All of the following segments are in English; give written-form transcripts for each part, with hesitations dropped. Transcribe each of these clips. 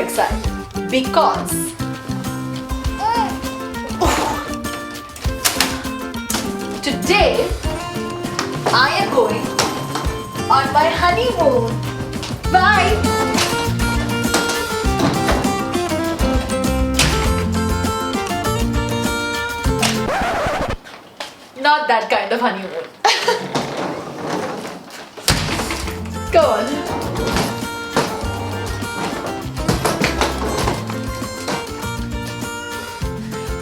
excited because today I am going on my honeymoon. Bye! Not that kind of honeymoon. Go on.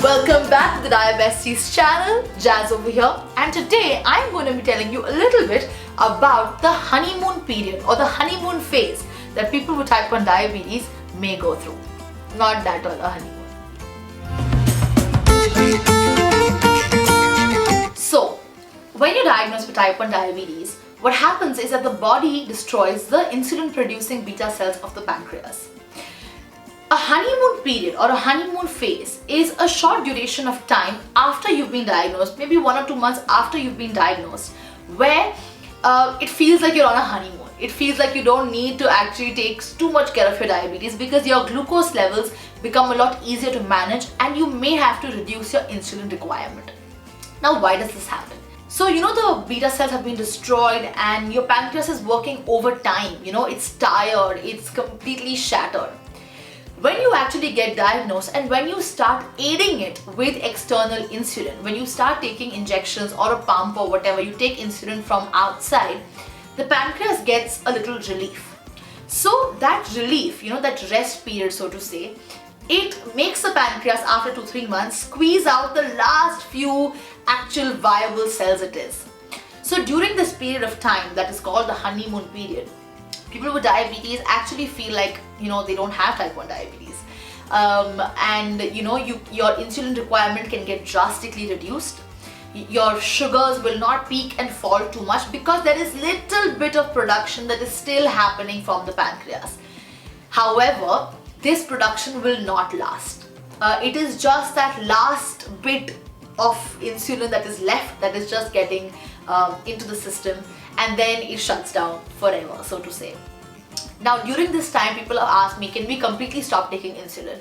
Welcome back to the Diabesties channel, Jazz over here, and today I'm going to be telling you a little bit about the honeymoon period or the honeymoon phase that people with type 1 diabetes may go through. Not that all a honeymoon. So, when you're diagnosed with type 1 diabetes, what happens is that the body destroys the insulin producing beta cells of the pancreas. A honeymoon period or a honeymoon phase is a short duration of time after you've been diagnosed, maybe 1 or 2 months after you've been diagnosed, where it feels like you're on a honeymoon. It feels like you don't need to actually take too much care of your diabetes because your glucose levels become a lot easier to manage and you may have to reduce your insulin requirement. Now, why does this happen? So, the beta cells have been destroyed and your pancreas is working overtime. It's tired, it's completely shattered. When you actually get diagnosed and when you start aiding it with external insulin, when you start taking injections or a pump or whatever, you take insulin from outside, the pancreas gets a little relief. So that relief, that rest period, so to say, it makes the pancreas after 2-3 months squeeze out the last few actual viable cells it is. So during this period of time that is called the honeymoon period, people with diabetes actually feel like, they don't have type 1 diabetes. And your insulin requirement can get drastically reduced. Your sugars will not peak and fall too much because there is little bit of production that is still happening from the pancreas. However, this production will not last. It is just that last bit of insulin that is left that is just getting into the system, and then it shuts down forever, so to say. Now, during this time, people have asked me, can we completely stop taking insulin?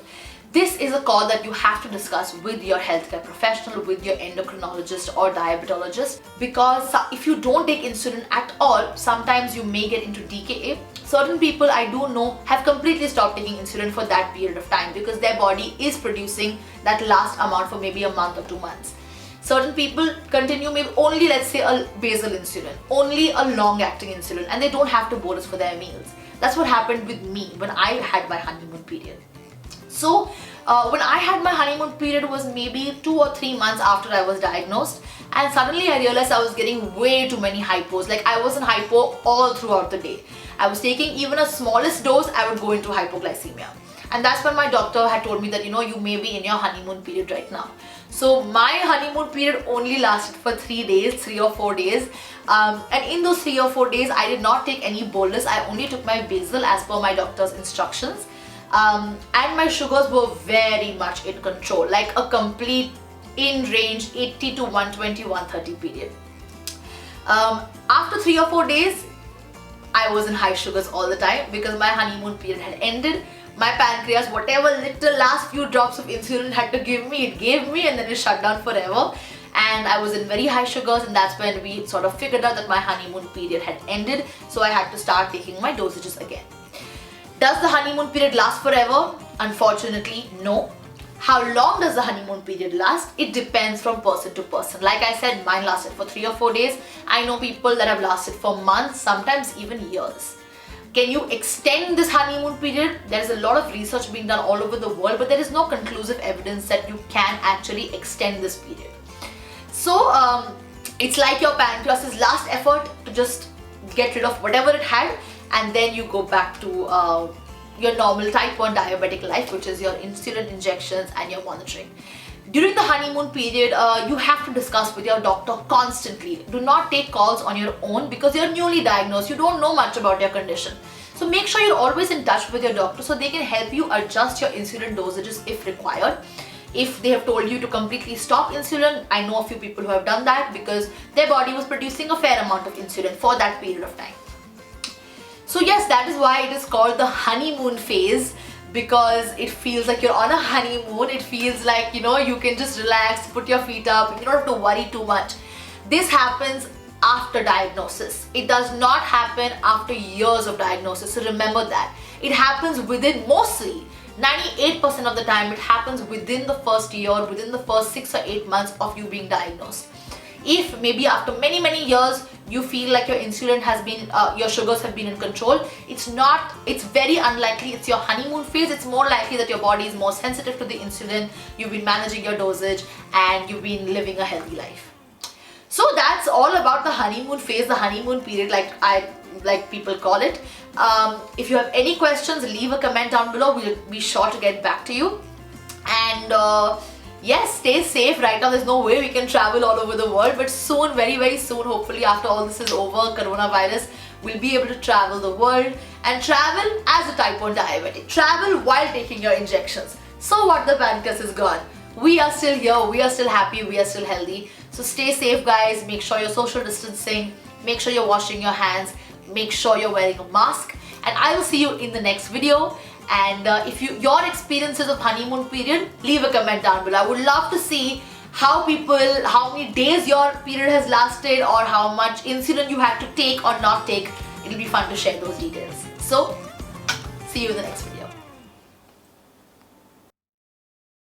This is a call that you have to discuss with your healthcare professional, with your endocrinologist or diabetologist, because if you don't take insulin at all, sometimes you may get into DKA. Certain people I do know have completely stopped taking insulin for that period of time because their body is producing that last amount for maybe a month or 2 months. Certain people continue maybe only, let's say, a basal insulin, only a long-acting insulin, and they don't have to bolus for their meals. That's what happened with me when I had my honeymoon period. So, when I had my honeymoon period was maybe 2 or 3 months after I was diagnosed, and suddenly I realized I was getting way too many hypos. Like, I was in hypo all throughout the day. I was taking even a smallest dose, I would go into hypoglycemia. And that's when my doctor had told me that, you may be in your honeymoon period right now. So my honeymoon period only lasted for 3 or 4 days. And in those 3 or 4 days, I did not take any bolus. I only took my basal as per my doctor's instructions. And my sugars were very much in control, like a complete in range 80 to 120, 130 period. After 3 or 4 days, I was in high sugars all the time because my honeymoon period had ended. My pancreas, whatever little last few drops of insulin had to give me, it gave me, and then it shut down forever. And I was in very high sugars, and that's when we sort of figured out that my honeymoon period had ended. So I had to start taking my dosages again. Does the honeymoon period last forever? Unfortunately, no. How long does the honeymoon period last? It depends from person to person. Like I said, mine lasted for 3 or 4 days. I know people that have lasted for months, sometimes even years. Can you extend this honeymoon period? There is a lot of research being done all over the world, but there is no conclusive evidence that you can actually extend this period. So it's like your pancreas's last effort to just get rid of whatever it had, and then you go back to your normal type 1 diabetic life, which is your insulin injections and your monitoring. During the honeymoon period, you have to discuss with your doctor constantly. Do not take calls on your own because you're newly diagnosed. You don't know much about your condition. So make sure you're always in touch with your doctor so they can help you adjust your insulin dosages if required. If they have told you to completely stop insulin, I know a few people who have done that because their body was producing a fair amount of insulin for that period of time. So yes, that is why it is called the honeymoon phase, because it feels like you're on a honeymoon. It feels like, you can just relax, put your feet up, you don't have to worry too much. This happens after diagnosis. It does not happen after years of diagnosis. So remember that. It happens within, mostly 98% of the time, it happens within the first year, within the first 6 or 8 months of you being diagnosed. If maybe after many years you feel like your insulin has been, your sugars have been in control, it's very unlikely it's your honeymoon phase. It's more likely that your body is more sensitive to the insulin, you've been managing your dosage, and you've been living a healthy life. So that's all about the honeymoon phase, the honeymoon period, like people call it. If you have any questions, leave a comment down below. We'll be sure to get back to you. And yes, stay safe. Right now there's no way we can travel all over the world, but soon, very soon, hopefully after all this is over, coronavirus, we'll be able to travel the world and travel as a type 1 diabetic. Travel while taking your injections. So what, the pancreas is gone. We are still here, we are still happy, we are still healthy. So stay safe, guys. Make sure you're social distancing, make sure you're washing your hands, make sure you're wearing a mask, and I will see you in the next video. And if your experiences of honeymoon period, leave a comment down below. I would love to see how many days your period has lasted, or how much insulin you had to take or not take. It'll be fun to share those details. So see you in the next video.